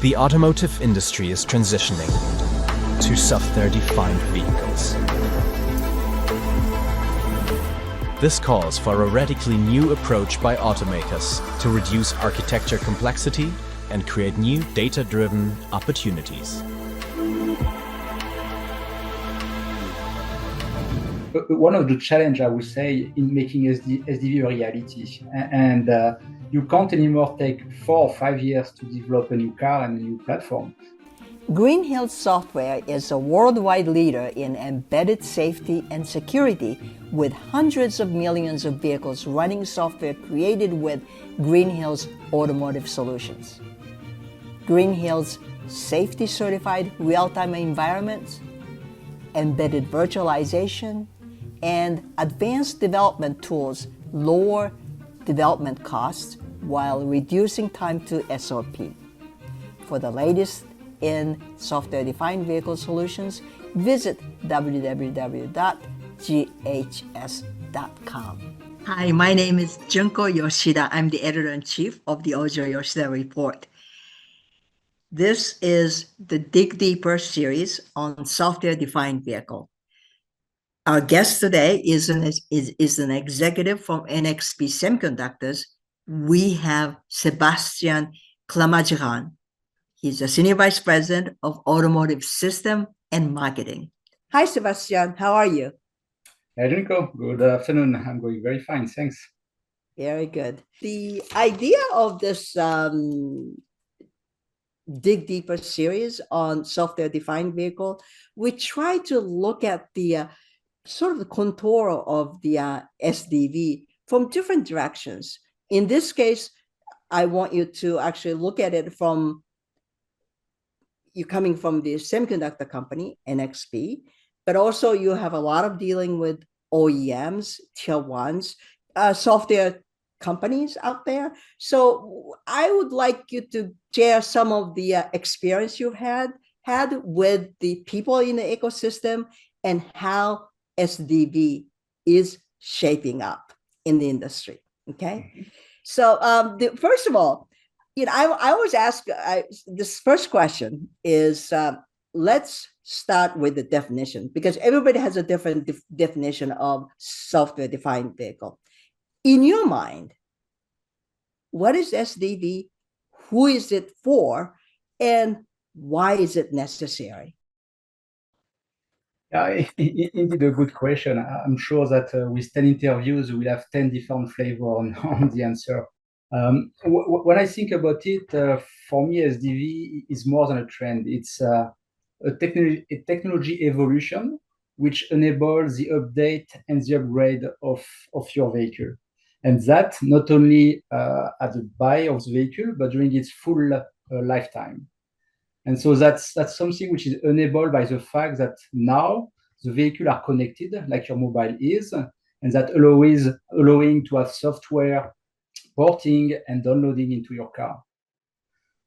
The automotive industry is transitioning to software-defined vehicles. This calls for a radically new approach by automakers to reduce architecture complexity and create new data-driven opportunities. One of the challenges, I would say, in making SDV a reality, and you can't anymore take 4 or 5 years to develop a new car and a new platform. Green Hills Software is a worldwide leader in embedded safety and security, with hundreds of millions of vehicles running software created with Green Hills Automotive Solutions. Green Hills safety certified real-time environments, embedded virtualization, and advanced development tools lower development costs while reducing time to SOP. For the latest in software-defined vehicle solutions, visit www.ghs.com. Hi, my name is Junko Yoshida. I'm the editor-in-chief of the Ojo-Yoshida Report. This is the Dig Deeper series on software-defined vehicle. Our guest today is an executive from NXP Semiconductors. We have Sebastien Clamagirand. He's a Senior Vice President of Automotive System and Marketing. Hi, Sebastien. How are you? Hi, Junko. Good afternoon. I'm going very fine. Thanks. Very good. The idea of this Dig Deeper series on software-defined vehicle, we try to look at the sort of the contour of the SDV from different directions. In this case, I want you to actually look at it from you coming from the semiconductor company, NXP, but also you have a lot of dealing with OEMs, tier ones, software companies out there. So I would like you to share some of the experience you've had with the people in the ecosystem and how SDV is shaping up in the industry. Okay. So first of all, I always ask this first question is let's start with the definition, because everybody has a different definition of software-defined vehicle. In your mind, what is SDV? Who is it for? And why is it necessary? Indeed, a good question. I'm sure that with 10 interviews, we'll have 10 different flavors on the answer. When I think about it, for me, SDV is more than a trend. It's a technology evolution which enables the update and the upgrade of your vehicle. And that not only at the buy of the vehicle, but during its full lifetime. And so that's something which is enabled by the fact that now the vehicle are connected, like your mobile is, and that allowing to have software porting and downloading into your car.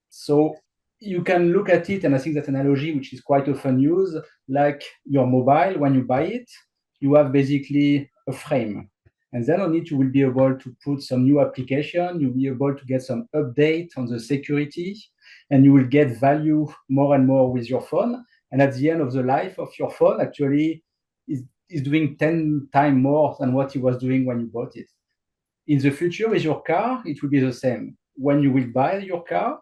So you can look at it, and I think that analogy, which is quite often used, like your mobile, when you buy it, you have basically a frame. And then on it, you will be able to put some new application, you'll be able to get some update on the security, and you will get value more and more with your phone. And at the end of the life of your phone, actually, is doing 10 times more than what it was doing when you bought it. In the future, with your car, it will be the same. When you will buy your car,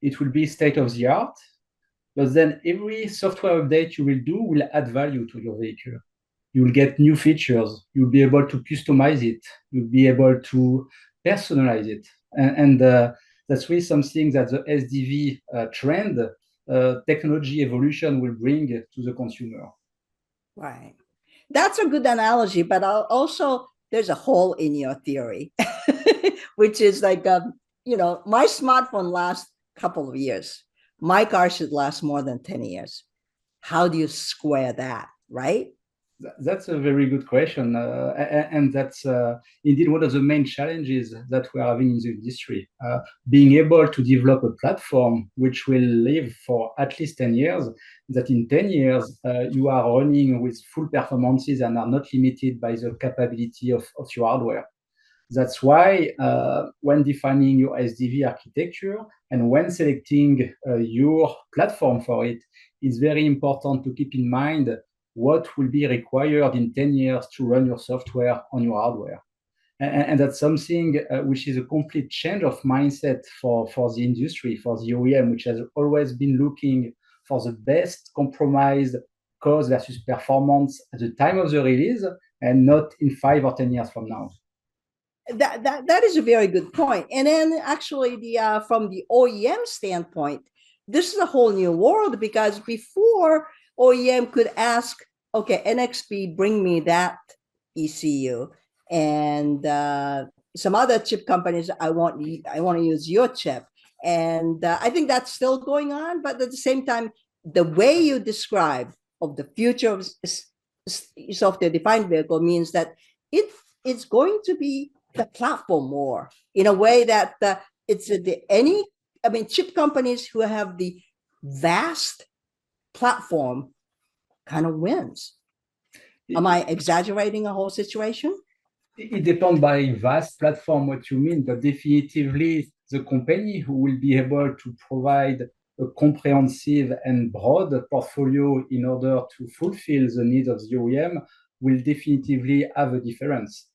it will be state of the art, but then every software update you will do will add value to your vehicle. You will get new features. You'll be able to customize it. You'll be able to personalize it. And that's really something that the SDV trend, technology evolution will bring to the consumer. Right. That's a good analogy, but also there's a hole in your theory, which is like, my smartphone lasts a couple of years. My car should last more than 10 years. How do you square that, right? That's a very good question. And that's indeed one of the main challenges that we're having in the industry. Being able to develop a platform which will live for at least 10 years, that in 10 years, you are running with full performances and are not limited by the capability of your hardware. That's why when defining your SDV architecture and when selecting your platform for it, it's very important to keep in mind what will be required in 10 years to run your software on your hardware. And that's something which is a complete change of mindset for the industry, for the OEM, which has always been looking for the best compromise cost versus performance at the time of the release and not in 5 or 10 years from now. That is a very good point. And then actually from the OEM standpoint, this is a whole new world, because before OEM could ask, okay, NXP, bring me that ECU, and some other chip companies, I want to use your chip. And I think that's still going on, but at the same time, the way you describe of the future of software-defined vehicle means that it's going to be the platform more, in a way that chip companies who have the vast platform kind of wins. Am I exaggerating the whole situation? It depends by vast platform what you mean, but definitively the company who will be able to provide a comprehensive and broad portfolio in order to fulfill the needs of the OEM will definitively have a difference.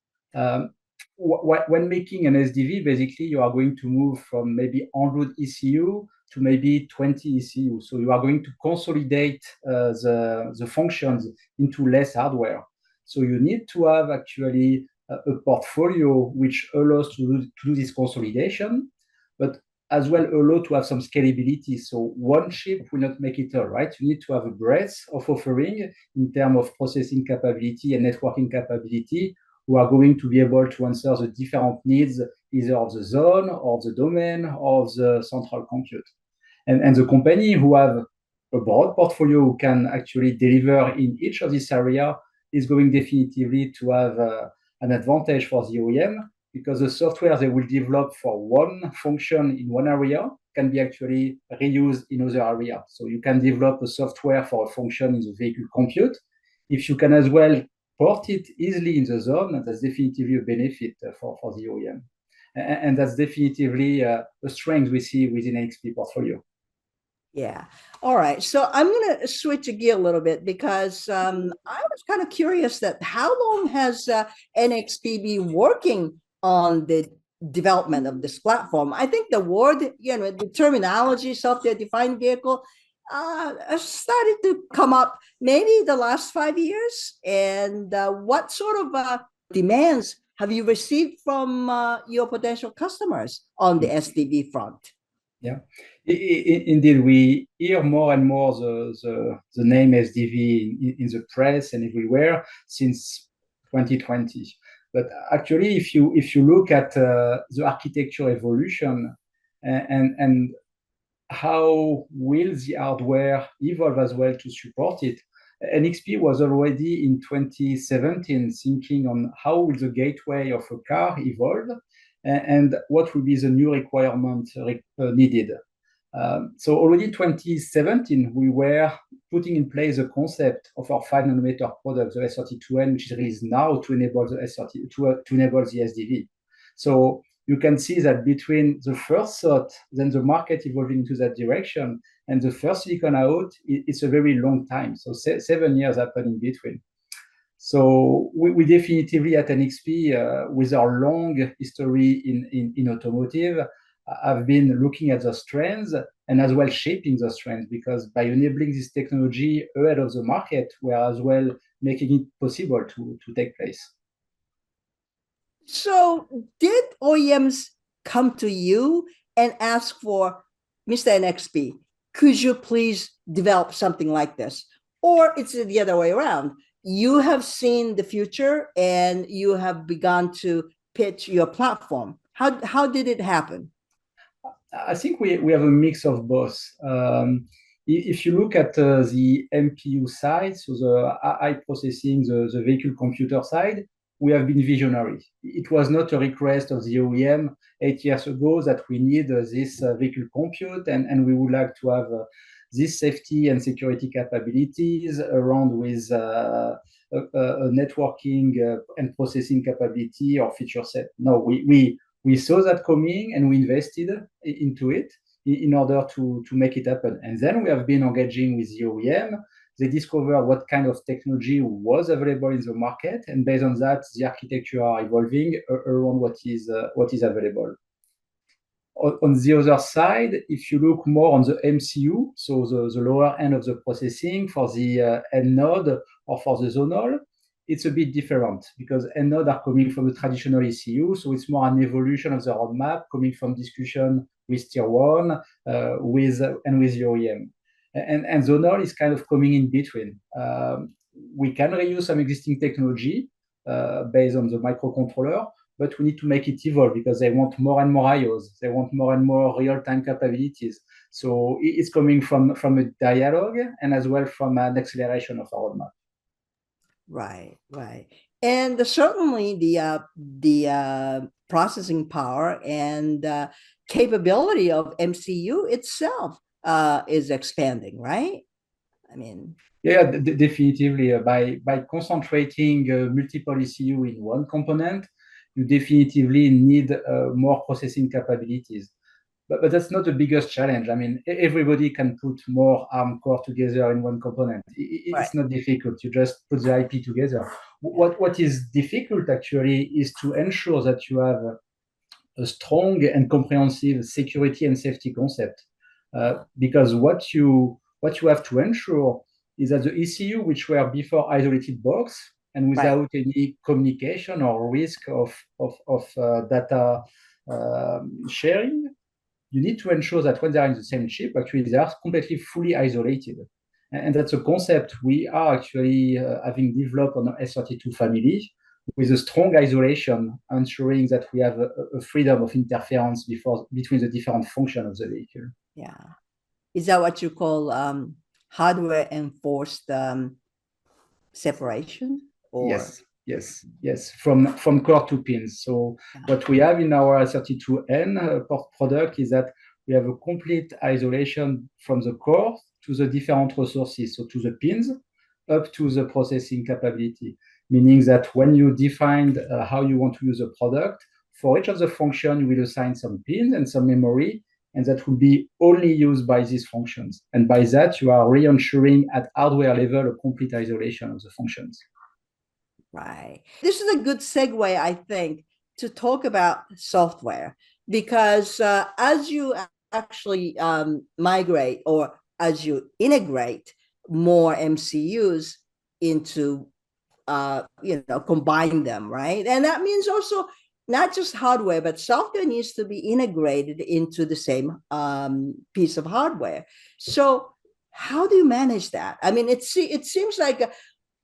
When making an SDV, basically you are going to move from maybe 100 ECU to maybe 20 ECU. So you are going to consolidate the functions into less hardware. So you need to have actually a portfolio which allows to do this consolidation, but as well allow to have some scalability. So one chip will not make it all, right? You need to have a breadth of offering in terms of processing capability and networking capability, who are going to be able to answer the different needs, either of the zone or the domain or the central compute. And the company who have a broad portfolio who can actually deliver in each of these areas is going definitively to have an advantage for the OEM, because the software they will develop for one function in one area can be actually reused in other areas. So you can develop a software for a function in the vehicle compute. If you can as well port it easily in the zone, that's definitively a benefit for the OEM. And that's definitively a strength we see within NXP portfolio. Yeah. All right. So I'm going to switch a gear a little bit, because I was kind of curious that how long has NXP been working on the development of this platform? I think the word, the terminology, software-defined vehicle, started to come up maybe the last 5 years. And what sort of demands have you received from your potential customers on the SDV front? Yeah, indeed, we hear more and more the name SDV in the press and everywhere since 2020. But actually, if you look at the architecture evolution and how will the hardware evolve as well to support it, NXP was already in 2017 thinking on how will the gateway of a car evolve and what will be the new requirement needed. So already in 2017, we were putting in place the concept of our 5-nanometer product, the S32N, which is released now to enable the to enable the SDV. So you can see that between the first thought, then the market evolving into that direction, and the first silicon out, it's a very long time. So 7 years happened in between. So we definitively at NXP, with our long history in automotive, have been looking at those trends and as well shaping those trends, because by enabling this technology ahead of the market, we are as well making it possible to take place. So did OEMs come to you and ask for, Mr. NXP, could you please develop something like this? Or it's the other way around. You have seen the future and you have begun to pitch your platform. How did it happen? I think we have a mix of both. If you look at the MPU side, so the AI processing, the vehicle computer side, we have been visionary. It was not a request of the OEM 8 years ago that we need this vehicle compute and we would like to have these safety and security capabilities around with a networking and processing capability or feature set. No, we saw that coming and we invested into it in order to make it happen. And then we have been engaging with the OEM. They discover what kind of technology was available in the market, and based on that, the architecture are evolving around what is available. On the other side, if you look more on the MCU, so the lower end of the processing for the end node or for the zonal, it's a bit different because end node are coming from the traditional ECU, so it's more an evolution of the roadmap coming from discussion with tier one, with the OEM. And zonal is kind of coming in between. We can reuse some existing technology based on the microcontroller, but we need to make it evolve because they want more and more IOs. They want more and more real-time capabilities. So it's coming from a dialogue and as well from an acceleration of our roadmap. Right, right. And certainly the processing power and capability of MCU itself is expanding, right? I mean, yeah, definitively. By concentrating multiple ECU in one component, you definitively need more processing capabilities. But that's not the biggest challenge. I mean, everybody can put more ARM core together in one component. It's not difficult. You just put the IP together. What is difficult actually is to ensure that you have a strong and comprehensive security and safety concept. Because what you have to ensure is that the ECU, which were before isolated box and without any communication or risk of data sharing, you need to ensure that when they are in the same chip, actually they are completely fully isolated. And that's a concept we are actually having developed on the S32 family with a strong isolation, ensuring that we have a freedom of interference between the different functions of the vehicle. Yeah. Is that what you call hardware enforced separation? Or? Yes. From core to pins. So what we have in our 32N product is that we have a complete isolation from the core to the different resources, so to the pins, up to the processing capability. Meaning that when you define how you want to use a product, for each of the function, you will assign some pins and some memory, and that will be only used by these functions. And by that, you are re-ensuring at hardware level a complete isolation of the functions. Right. This is a good segue, I think, to talk about software, because as you actually migrate or as you integrate more MCUs into, combine them, right? And that means also not just hardware, but software needs to be integrated into the same piece of hardware. So how do you manage that? I mean, it seems like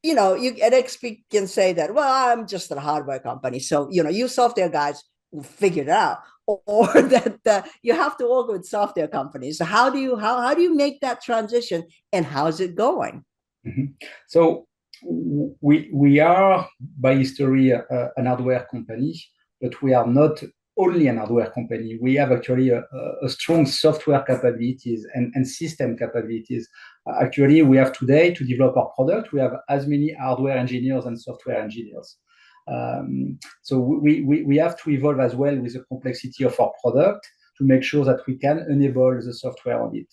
you at NXP can say that, well, I'm just a hardware company. So, you software guys will figure it out, or that you have to work with software companies. So how do you make that transition, and how's it going? Mm-hmm. So we are by history an hardware company, but we are not only an hardware company. We have actually a strong software capabilities and system capabilities. Actually, we have today to develop our product, we have as many hardware engineers and software engineers. So we have to evolve as well with the complexity of our product to make sure that we can enable the software on it.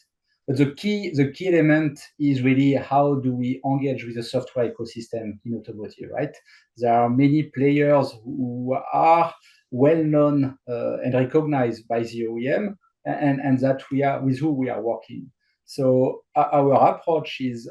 But the key element is really how do we engage with the software ecosystem in automotive, right? There are many players who are well-known and recognized by the OEM, and that with who we are working. So our approach is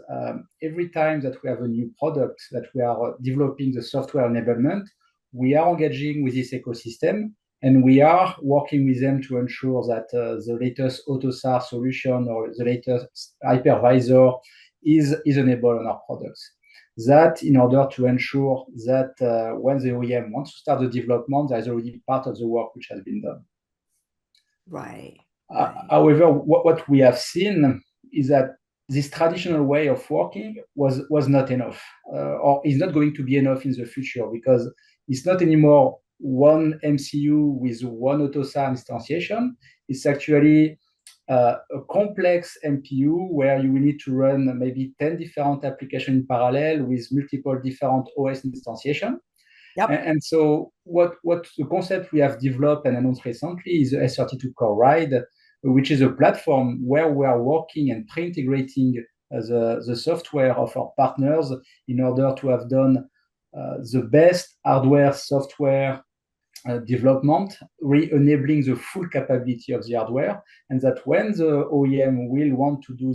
every time that we have a new product that we are developing the software enablement, we are engaging with this ecosystem, and we are working with them to ensure that the latest AutoSAR solution or the latest hypervisor is enabled on our products. That in order to ensure that when the OEM wants to start the development, there is already part of the work which has been done. Right. However, what we have seen is that this traditional way of working was not enough, or is not going to be enough in the future, because it's not anymore one MCU with one AutoSAR instantiation. It's actually a complex MPU where you will need to run maybe 10 different applications in parallel with multiple different OS instantiation. Yep. And so what the concept we have developed and announced recently is the S32 Core Ride, which is a platform where we are working and pre-integrating the software of our partners in order to have done the best hardware software development, re-enabling the full capability of the hardware, and that when the OEM will want to do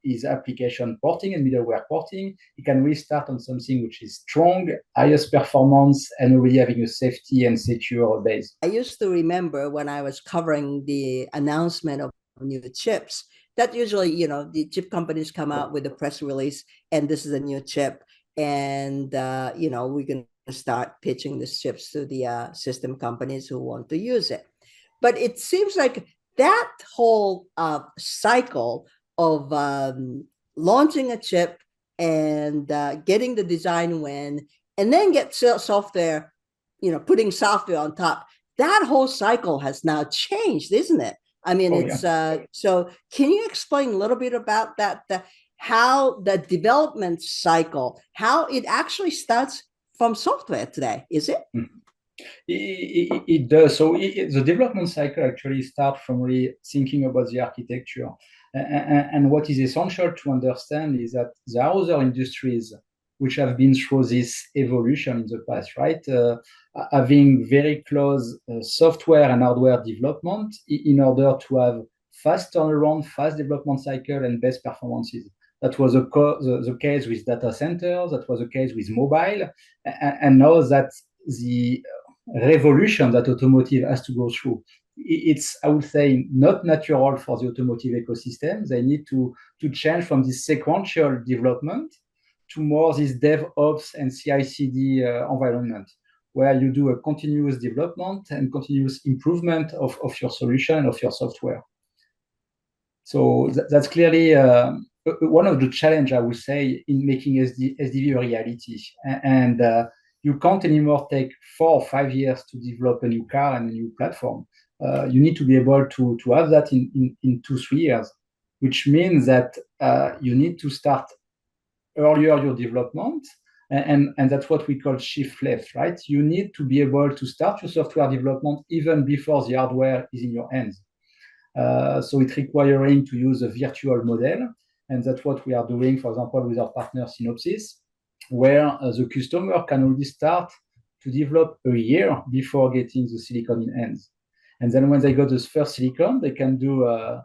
his application porting and middleware porting, he can restart on something which is strong, highest performance, and already having a safety and secure base. I used to remember when I was covering the announcement of new chips, that usually, the chip companies come out with a press release, and this is a new chip, and, we're going to start pitching the chips to the system companies who want to use it. But it seems like that whole cycle of launching a chip and getting the design win, and then get software, putting software on top, that whole cycle has now changed, isn't it? I mean, so can you explain a little bit about that, how the development cycle, how it actually starts from software today, is it? It does. So the development cycle actually starts from really thinking about the architecture. And what is essential to understand is that there are other industries which have been through this evolution in the past, right? Having very close software and hardware development in order to have fast turnaround, fast development cycle, and best performances. That was the case with data centers, that was the case with mobile, and now that the revolution that automotive has to go through, it's, I would say, not natural for the automotive ecosystem. They need to change from this sequential development to more this DevOps and CI/CD environment, where you do a continuous development and continuous improvement of your solution, of your software. So that's clearly one of the challenges, I would say, in making SDV a reality. And you can't anymore take 4 or 5 years to develop a new car and a new platform. You need to be able to have that in 2-3 years, which means that you need to start earlier your development, and that's what we call shift left, right? You need to be able to start your software development even before the hardware is in your hands. So it's requiring to use a virtual model, and that's what we are doing, for example, with our partner Synopsys, where the customer can already start to develop a year before getting the silicon in hands. And then when they got this first silicon, they can do a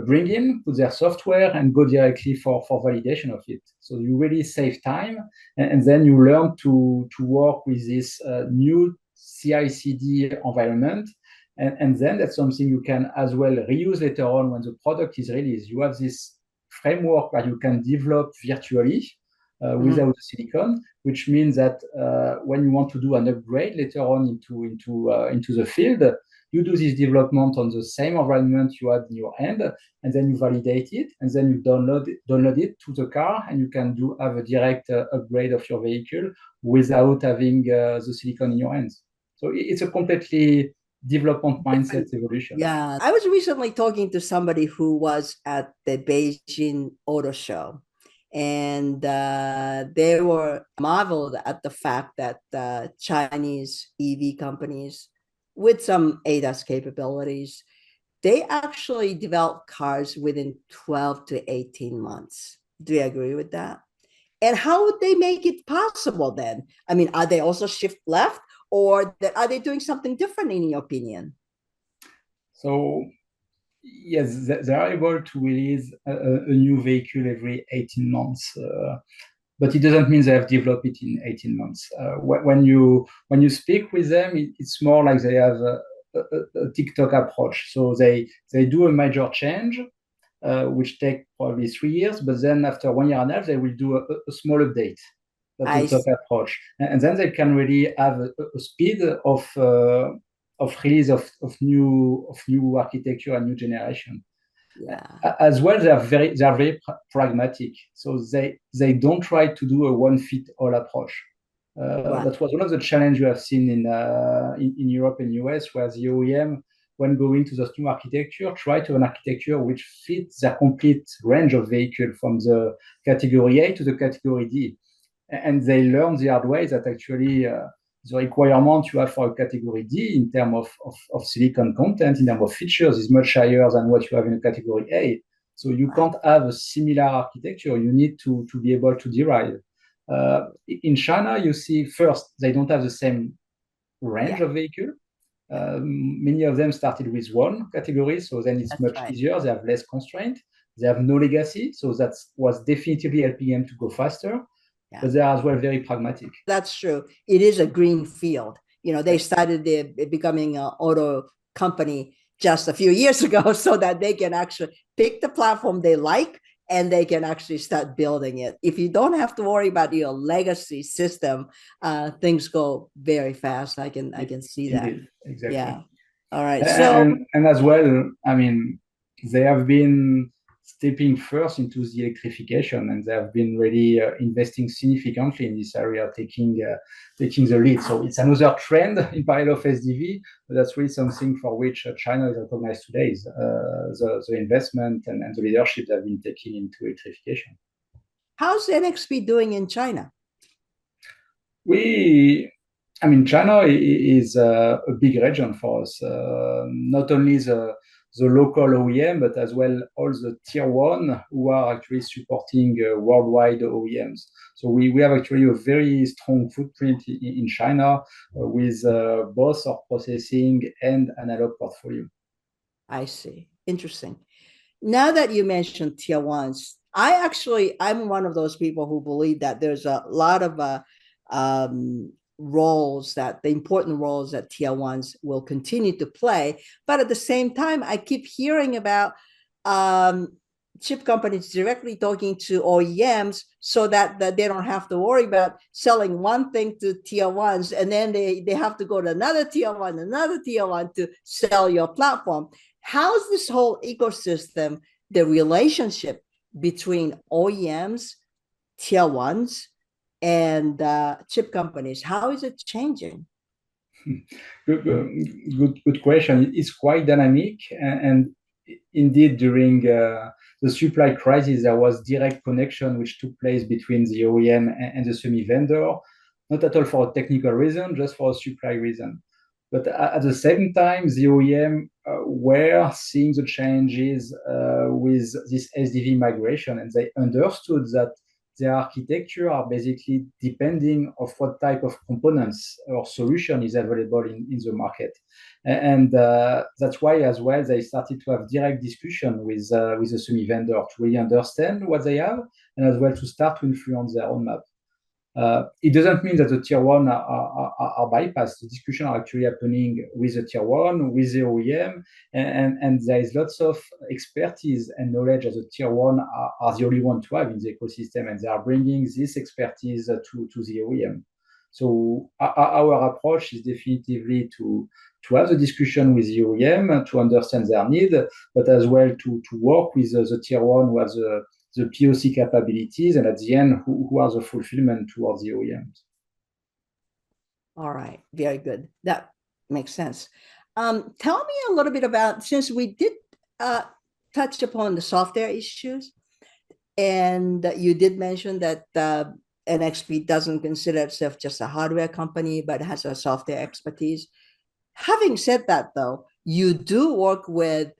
bring in, put their software, and go directly for validation of it. So you really save time, and then you learn to work with this new CI/CD environment. And then that's something you can as well reuse later on when the product is released. You have this framework where you can develop virtually without the silicon, which means that when you want to do an upgrade later on into the field, you do this development on the same environment you had in your hand, and then you validate it, and then you download it to the car, and you can have a direct upgrade of your vehicle without having the silicon in your hands. So it's a completely development mindset evolution. Yeah, I was recently talking to somebody who was at the Beijing Auto Show, and they were marveled at the fact that Chinese EV companies with some ADAS capabilities, they actually develop cars within 12 to 18 months. Do you agree with that? And how would they make it possible then? I mean, are they also shift left, or are they doing something different in your opinion? So yes, they are able to release a new vehicle every 18 months. But it doesn't mean they have developed it in 18 months. When you speak with them, it's more like they have a TikTok approach. So they do a major change, which take probably 3 years, but then after 1 year and a half, they will do a small update. That's the TikTok approach, and then they can really have a speed of release of new architecture and new generation. Yeah. As well, they are very pragmatic. So they don't try to do a one-fit-all approach. Right. That was one of the challenges we have seen in Europe and US, where the OEM when going to this new architecture, try to have an architecture which fits the complete range of vehicle from the category A to the category D. And they learn the hard way that actually the requirement you have for a category D in terms of silicon content, in terms of features, is much higher than what you have in a category A. So you can't have a similar architecture. You need to be able to derive. In China, you see first, they don't have the same range of vehicle. Many of them started with one category, so then it's much easier. They have less constraint. They have no legacy, so that was definitively helping them to go faster. But they are as well very pragmatic. That's true. It is a green field. They started becoming an auto company just a few years ago so that they can actually pick the platform they like and they can actually start building it. If you don't have to worry about your legacy system, things go very fast. I can see that. Indeed. Exactly. Yeah. All right. And as well, I mean, they have been stepping first into the electrification, and they have been really investing significantly in this area, taking the lead. So it's another trend in parallel of SDV, but that's really something for which China is recognized today, is the investment and the leadership that have been taking into electrification. How's NXP doing in China? China is a big region for us. Not only the local OEM, but as well all the tier one who are actually supporting worldwide OEMs. So we have actually a very strong footprint in China with both our processing and analog portfolio. I see. Interesting. Now that you mentioned tier ones, I'm one of those people who believe that there's a lot of the important roles that tier ones will continue to play. But at the same time, I keep hearing about chip companies directly talking to OEMs so that they don't have to worry about selling one thing to tier ones, and then they have to go to another tier one to sell your platform. How's this whole ecosystem, the relationship between OEMs, tier ones, and chip companies? How is it changing? Good question. It's quite dynamic, and indeed during the supply crisis, there was direct connection which took place between the OEM and the semi vendor, not at all for a technical reason, just for a supply reason. But at the same time, the OEM were seeing the changes with this SDV migration, and they understood that their architecture are basically depending of what type of components or solution is available in the market. And that's why as well they started to have direct discussion with the semi vendor to really understand what they have, and as well to start to influence their roadmap. It doesn't mean that the tier one are bypassed. The discussion are actually happening with the tier one, with the OEM, and there is lots of expertise and knowledge that the tier one are the only one to have in the ecosystem, and they are bringing this expertise to the OEM. So our approach is definitively to have the discussion with the OEM to understand their need, but as well to work with the tier one who has the POC capabilities, and at the end, who are the fulfillment towards the OEMs. All right, very good. That makes sense. Tell me a little bit about, since we did touch upon the software issues, and you did mention that NXP doesn't consider itself just a hardware company, but has a software expertise. Having said that, though, you do work with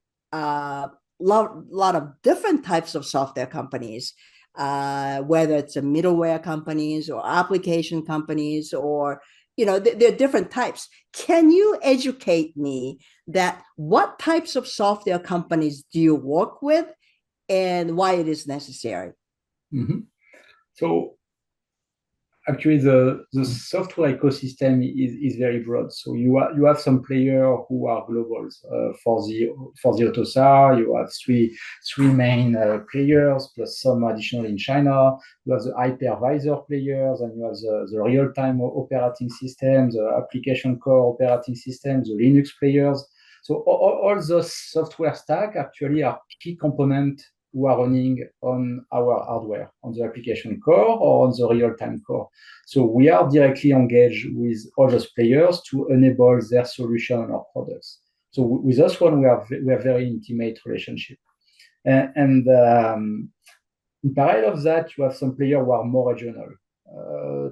lot of different types of software companies, whether it's a middleware companies or application companies, or there are different types. Can you educate me that what types of software companies do you work with and why it is necessary? Mm-hmm. So actually the software ecosystem is very broad. So you have some players who are globals. For the auto SAR, you have three main players plus some additional in China. You have the hypervisor players, and you have the real-time operating system, the application core operating system, the Linux players. So all those software stack actually are key components who are running on our hardware, on the application core or on the real-time core. So we are directly engaged with all those players to enable their solution on our products. So with this one, we have very intimate relationship. And in parallel of that, you have some players who are more regional.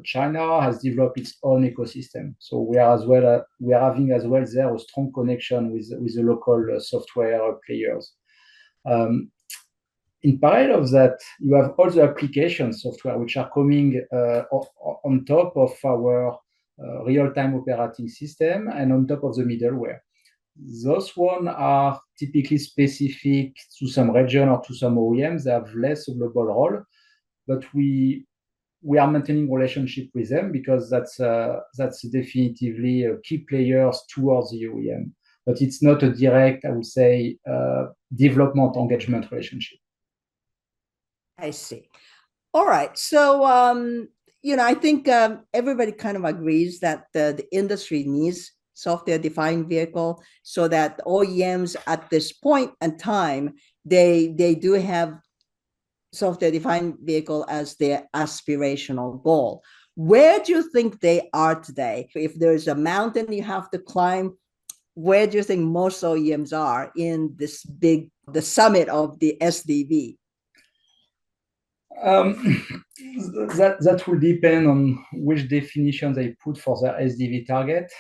China has developed its own ecosystem, so we are having as well there a strong connection with the local software players. In parallel of that, you have all the application software which are coming on top of our real-time operating system and on top of the middleware. Those ones are typically specific to some region or to some OEMs. They have less a global role, but we are maintaining relationship with them because that's definitively key players towards the OEM. But it's not a direct, I would say, development engagement relationship. I see. All right. So, I think everybody kind of agrees that the industry needs software-defined vehicle, so that OEMs at this point in time, they do have software-defined vehicle as their aspirational goal. Where do you think they are today? If there's a mountain you have to climb, where do you think most OEMs are in the summit of the SDV? That will depend on which definition they put for their SDV target.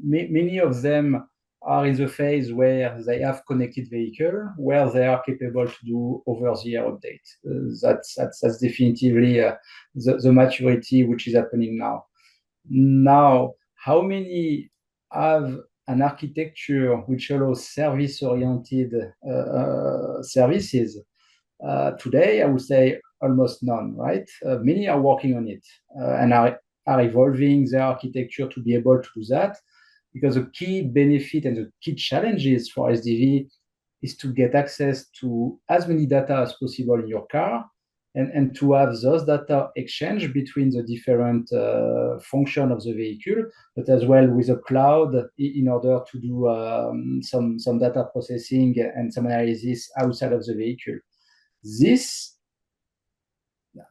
Many of them are in the phase where they have connected vehicle, where they are capable to do over-the-air update. That's definitively the maturity which is happening now. Now, how many have an architecture which allows service-oriented services? Today, I would say almost none, right? Many are working on it and are evolving their architecture to be able to do that, because the key benefit and the key challenges for SDV is to get access to as many data as possible in your car, and to have those data exchange between the different function of the vehicle, but as well with a cloud in order to do some data processing and some analysis outside of the vehicle. This,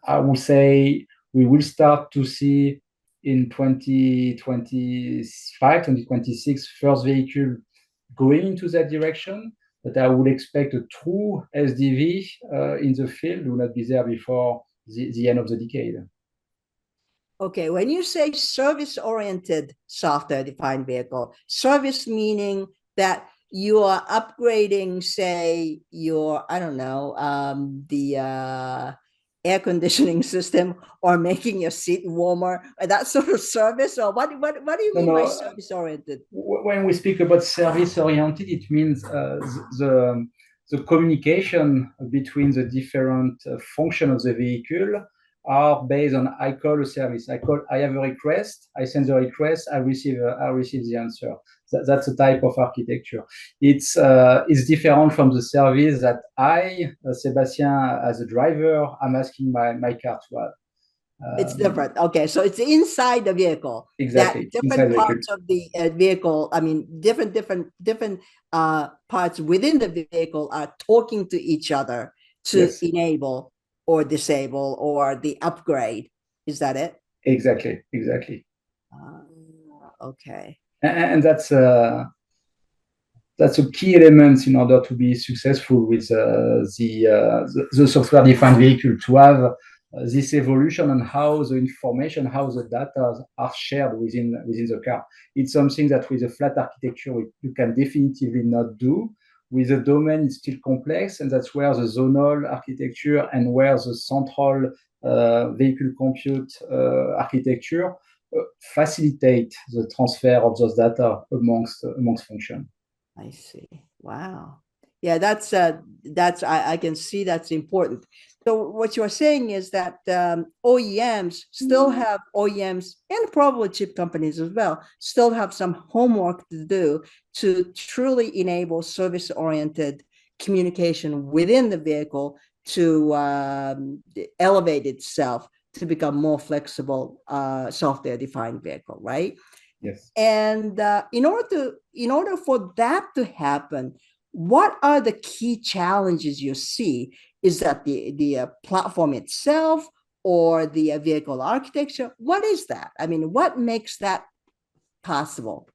I would say, we will start to see in 2025, 2026, first vehicle going into that direction. But I would expect a true SDV in the field will not be there before the end of the decade. Okay, when you say service-oriented software-defined vehicle, service meaning that you are upgrading, say, your, I don't know, the air conditioning system, or making your seat warmer, or that sort of service? Or what do you mean by service-oriented? When we speak about service-oriented, it means the communication between the different functions of the vehicle are based on, I call a service. I have a request, I send the request, I receive the answer. That's a type of architecture. It's different from the service that I, Sebastien, as a driver, I'm asking my car to have. It's different. Okay, so it's inside the vehicle. Exactly. That different parts of the vehicle, I mean, different parts within the vehicle are talking to each other to enable or disable or the upgrade. Is that it? Exactly. Okay. And that's a key element in order to be successful with the software-defined vehicle, to have this evolution on how the information, how the data are shared within the car. It's something that with a flat architecture you can definitively not do. With the domain, it's still complex, and that's where the zonal architecture and where the central vehicle compute architecture facilitate the transfer of those data amongst functions. I see. Wow. Yeah, that's I can see that's important. So what you're saying is that OEMs still have, OEMs and probably chip companies as well, still have some homework to do to truly enable service-oriented communication within the vehicle to elevate itself to become more flexible software-defined vehicle, right? Yes. And in order for that to happen, what are the key challenges you see? Is that the platform itself or the vehicle architecture? What is that? I mean, what makes that possible?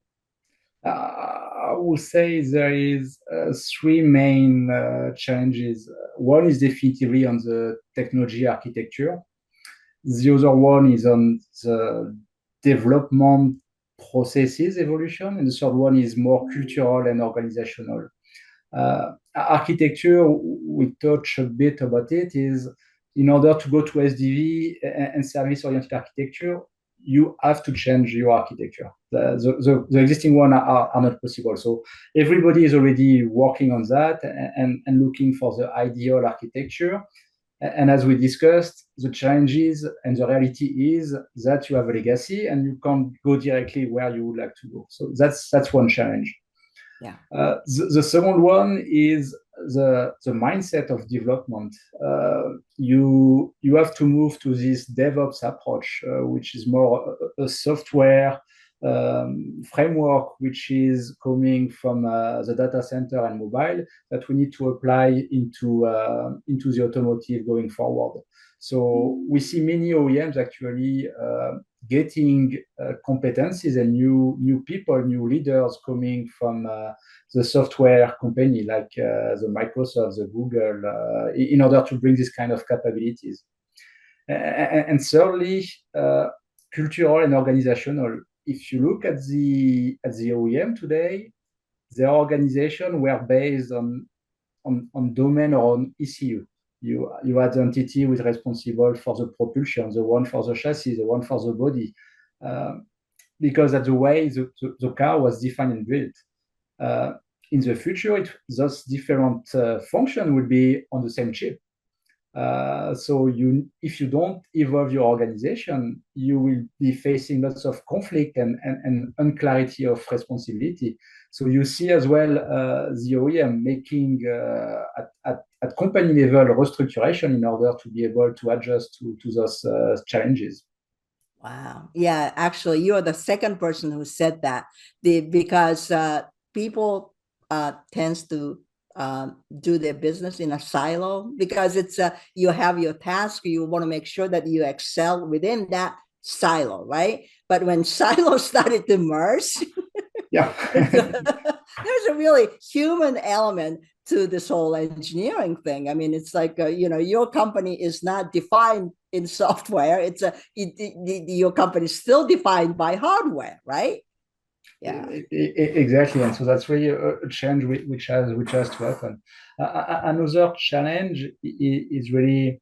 I would say there is three main challenges. One is definitely on the technology architecture. The other one is on the development processes evolution, and the third one is more cultural and organizational. Architecture, we touch a bit about it, is in order to go to SDV and service-oriented architecture, you have to change your architecture. The existing one are not possible. So everybody is already working on that and looking for the ideal architecture. And as we discussed, the challenges and the reality is that you have a legacy and you can't go directly where you would like to go. So that's one challenge. Yeah. The second one is the mindset of development. You have to move to this DevOps approach, which is more a software framework, which is coming from the data center and mobile that we need to apply into the automotive going forward. So we see many OEMs actually getting competencies and new people, new leaders coming from the software company like the Microsoft, the Google, in order to bring this kind of capabilities. And thirdly, cultural and organizational. If you look at the OEM today, their organization were based on domain or on ECU. You had the entity with responsible for the propulsion, the one for the chassis, the one for the body, because that's the way the car was defined and built. In the future, those different functions will be on the same chip. So if you don't evolve your organization, you will be facing lots of conflict and unclarity of responsibility. So you see as well the OEM making at company level restructuration in order to be able to adjust to those challenges. Wow. Yeah, actually, you're the second person who said that. Because people tends to do their business in a silo, because it's you have your task, you want to make sure that you excel within that silo, right? But when silos started to merge, yeah, there's a really human element to this whole engineering thing. I mean, it's like your company is not defined in software. It's your company is still defined by hardware, right? Yeah, exactly. And so that's really a change which has to happen. Another challenge is really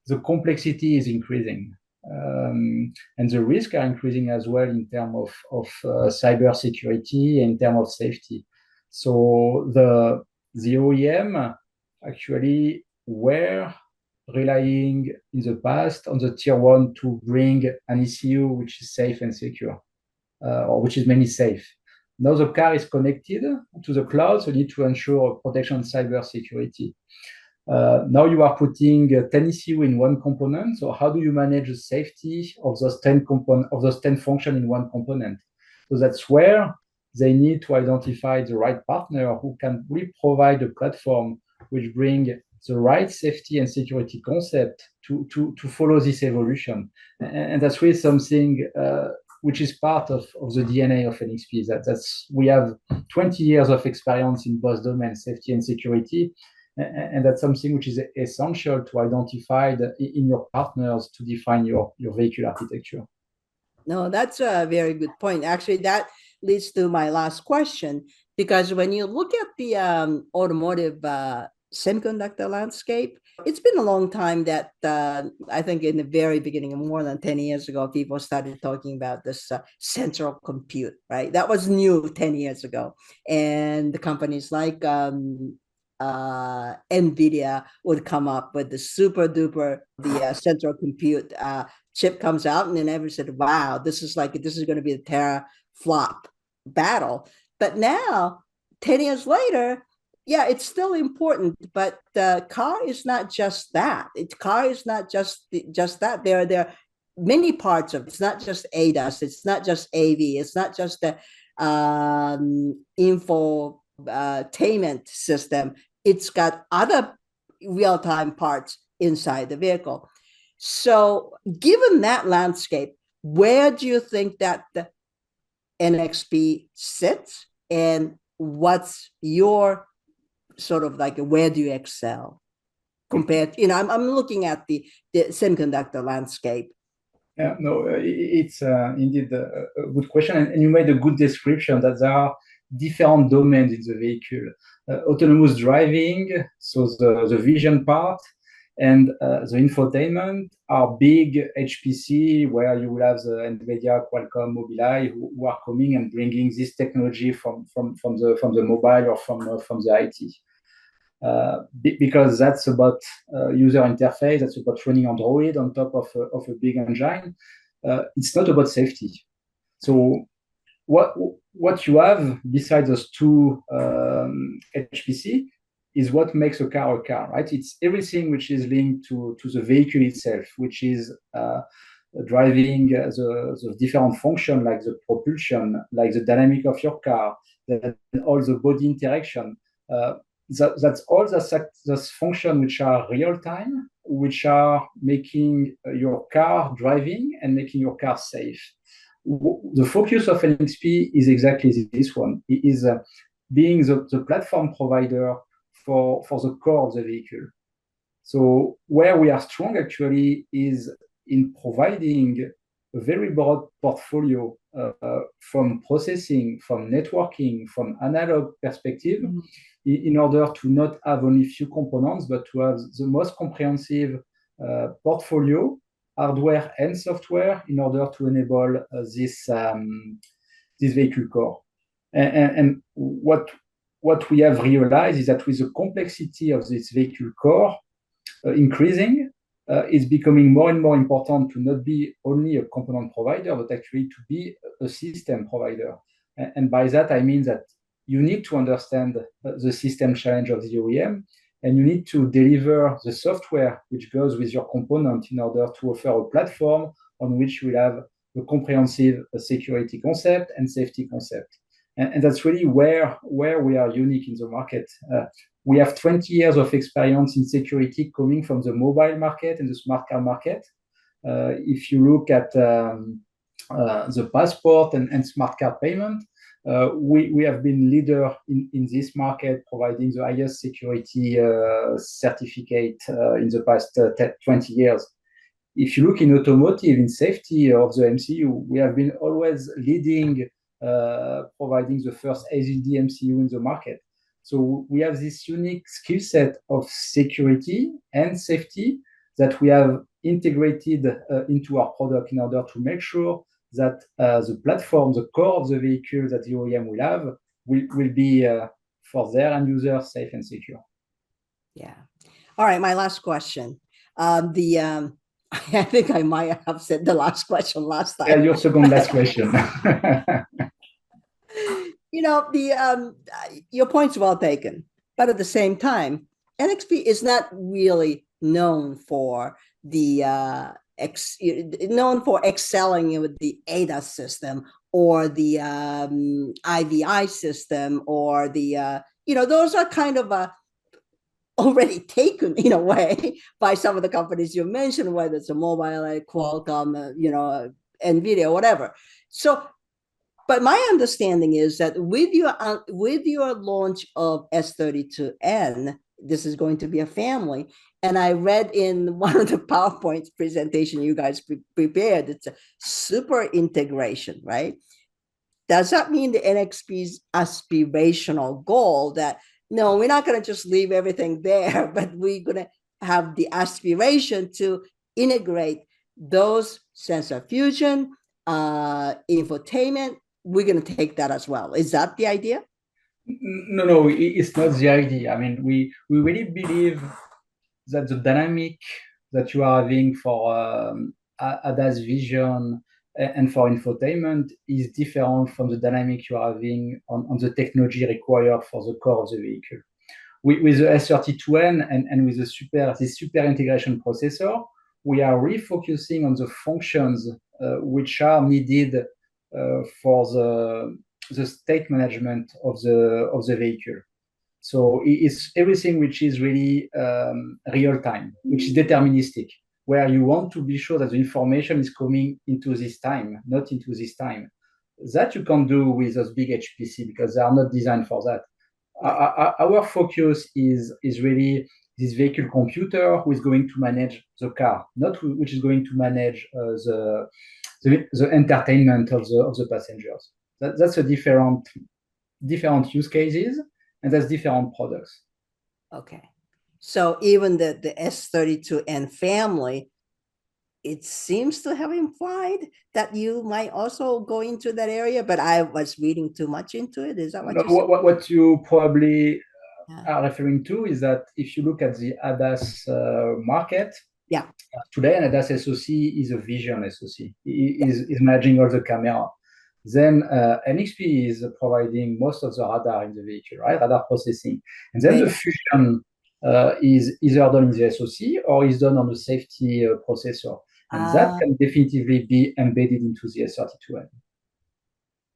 the complexity is increasing, and the risks are increasing as well in terms of cyber security and in terms of safety. So the OEM actually were relying in the past on the tier one to bring an ECU which is safe and secure. Or which is mainly safe. Now the car is connected to the cloud, so you need to ensure protection and cyber security. Now you are putting 10 ECU in one component. So how do you manage the safety of those 10 functions in one component? So that's where they need to identify the right partner who can really provide a platform which bring the right safety and security concept to follow this evolution. And that's really something which is part of the DNA of NXP. We have 20 years of experience in both domains, safety and security, and that's something which is essential to identify in your partners to define your vehicle architecture. No, that's a very good point. Actually, that leads to my last question, because when you look at the automotive semiconductor landscape, it's been a long time that I think in the very beginning, more than 10 years ago, people started talking about this central compute, right? That was new 10 years ago. And the companies like NVIDIA would come up with the super duper, the central compute chip comes out, and then everyone said, wow, this is going to be a teraflop battle. But now, 10 years later, yeah, it's still important, but the car is not just that. Car is not just that. There are many parts of it. It's not just ADAS. It's not just AV. It's not just the infotainment system. It's got other real-time parts inside the vehicle. So given that landscape, where do you think that NXP sits, and what's your sort of like, where do you excel compared? I'm looking at the semiconductor landscape. Yeah, no, it's indeed a good question, and you made a good description that there are different domains in the vehicle. Autonomous driving, so the vision part, and the infotainment are big HPC, where you will have the NVIDIA, Qualcomm, Mobileye, who are coming and bringing this technology from the mobile or from the IT. Because that's about user interface, that's about running Android on top of a big engine. It's not about safety. So what you have besides those two HPC is what makes a car, right? It's everything which is linked to the vehicle itself, which is driving the different function, like the propulsion, like the dynamic of your car, all the body interaction. That's all those functions which are real time, which are making your car driving and making your car safe. The focus of NXP is exactly this one. It is being the platform provider for the core of the vehicle. So where we are strong actually is in providing a very broad portfolio from processing, from networking, from analog perspective, in order to not have only few components, but to have the most comprehensive portfolio, hardware and software, in order to enable this vehicle core. And what we have realized is that with the complexity of this vehicle core increasing, it's becoming more and more important to not be only a component provider, but actually to be a system provider. And by that, I mean that you need to understand the system challenge of the OEM, and you need to deliver the software which goes with your component in order to offer a platform on which you will have a comprehensive security concept and safety concept. And that's really where we are unique in the market. We have 20 years of experience in security coming from the mobile market and the smart car market. If you look at the passport and smart card payment, we have been leader in this market, providing the highest security certificate in the past 20 years. If you look in automotive, in safety of the MCU, we have been always leading, providing the first ASIL-D MCU in the market. So we have this unique skill set of security and safety that we have integrated into our product in order to make sure that the platform, the core of the vehicle that the OEM will have, will be for their end user safe and secure. Yeah. All right. My last question. I think I might have said the last question last time. Yeah, your second last question. Your point's well taken, but at the same time, NXP is not really known for excelling with the ADAS system or the IVI system, or those are kind of already taken in a way by some of the companies you mentioned, whether it's a mobile like Qualcomm, NVIDIA, whatever. So, but my understanding is that with your launch of S32N, this is going to be a family. And I read in one of the PowerPoint presentation you guys prepared, it's a super integration, right? Does that mean the NXP's aspirational goal that, no, we're not going to just leave everything there, but we're going to have the aspiration to integrate those sensor fusion, infotainment? We're going to take that as well. Is that the idea? No, it's not the idea. I mean, we really believe that the dynamic that you are having for ADAS vision and for infotainment is different from the dynamic you are having on the technology required for the core of the vehicle. With the S32N and with this super integration processor, we are refocusing on the functions which are needed for the state management of the vehicle. So it's everything which is really real time, which is deterministic, where you want to be sure that the information is coming into this time, not into this time. that you can't do with those big HPC because they are not designed for that. Our focus is really this vehicle computer who is going to manage the car, not which is going to manage the entertainment of the passengers. That's a different use cases, and that's different products. Okay. So even the S32N family, it seems to have implied that you might also go into that area, but I was reading too much into it. Is that what you said? What you probably are referring to is that if you look at the ADAS market, today an ADAS SoC is a vision SoC. Is managing all the camera. Then NXP is providing most of the radar in the vehicle, right? Radar processing. And then the fusion is either done in the SoC or is done on the safety processor. And that can definitively be embedded into the S32N.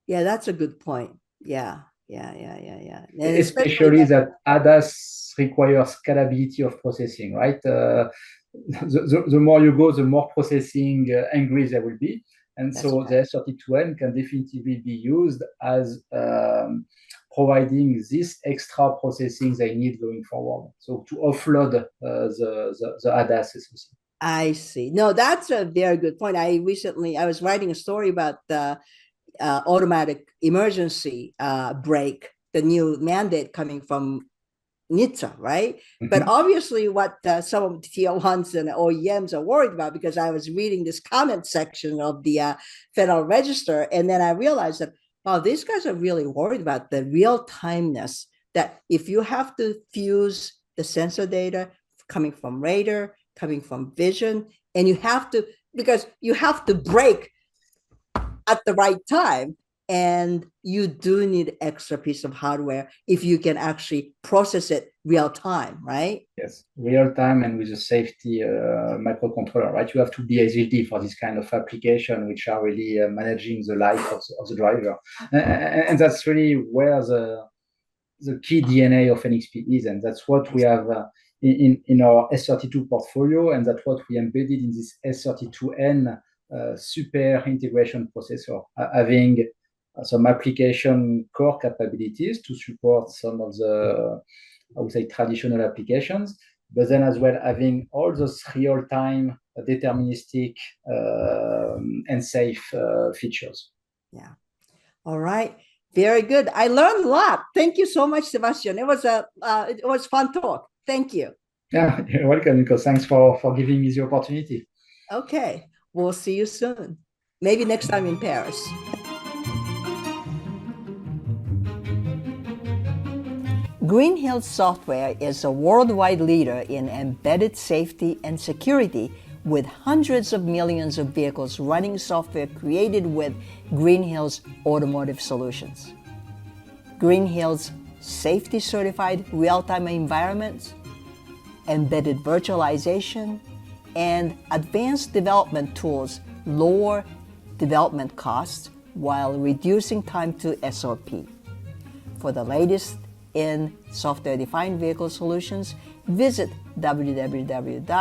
Yeah, that's a good point. Yeah. And especially that ADAS requires scalability of processing, right? The more you go, the more processing increase there will be. And that's so right. The S32N can definitively be used as providing this extra processing they need going forward. So to offload the ADAS SoC. I see. No, that's a very good point. I was writing a story about the automatic emergency brake, the new mandate coming from NHTSA, right? Mm-hmm. But obviously what some of the tier ones and OEMs are worried about, because I was reading this comment section of the Federal Register, and then I realized that, wow, these guys are really worried about the real-timeness, that if you have to fuse the sensor data coming from radar, coming from vision, and you have to brake at the right time, and you do need extra piece of hardware if you can actually process it real time, right? Yes, real time and with a safety microcontroller, right? You have to be SDV for this kind of application, which are really managing the life of the driver, and that's really where the key DNA of NXP is, and that's what we have in our S32 portfolio, and that's what we embedded in this S32N super integration processor, having some application core capabilities to support some of the, I would say, traditional applications, but then as well having all those real-time, deterministic, and safe features. Yeah. All right. Very good. I learned a lot. Thank you so much, Sebastien. It was fun talk. Thank you. Yeah, you're welcome, Nico. Thanks for giving me the opportunity. Okay. We'll see you soon. Maybe next time in Paris. Green Hills Software is a worldwide leader in embedded safety and security, with hundreds of millions of vehicles running software created with Green Hills Automotive Solutions. Green Hills safety certified real-time environments, embedded virtualization, and advanced development tools lower development costs while reducing time to SOP. For the latest in software-defined vehicle solutions, visit www.ghs.com.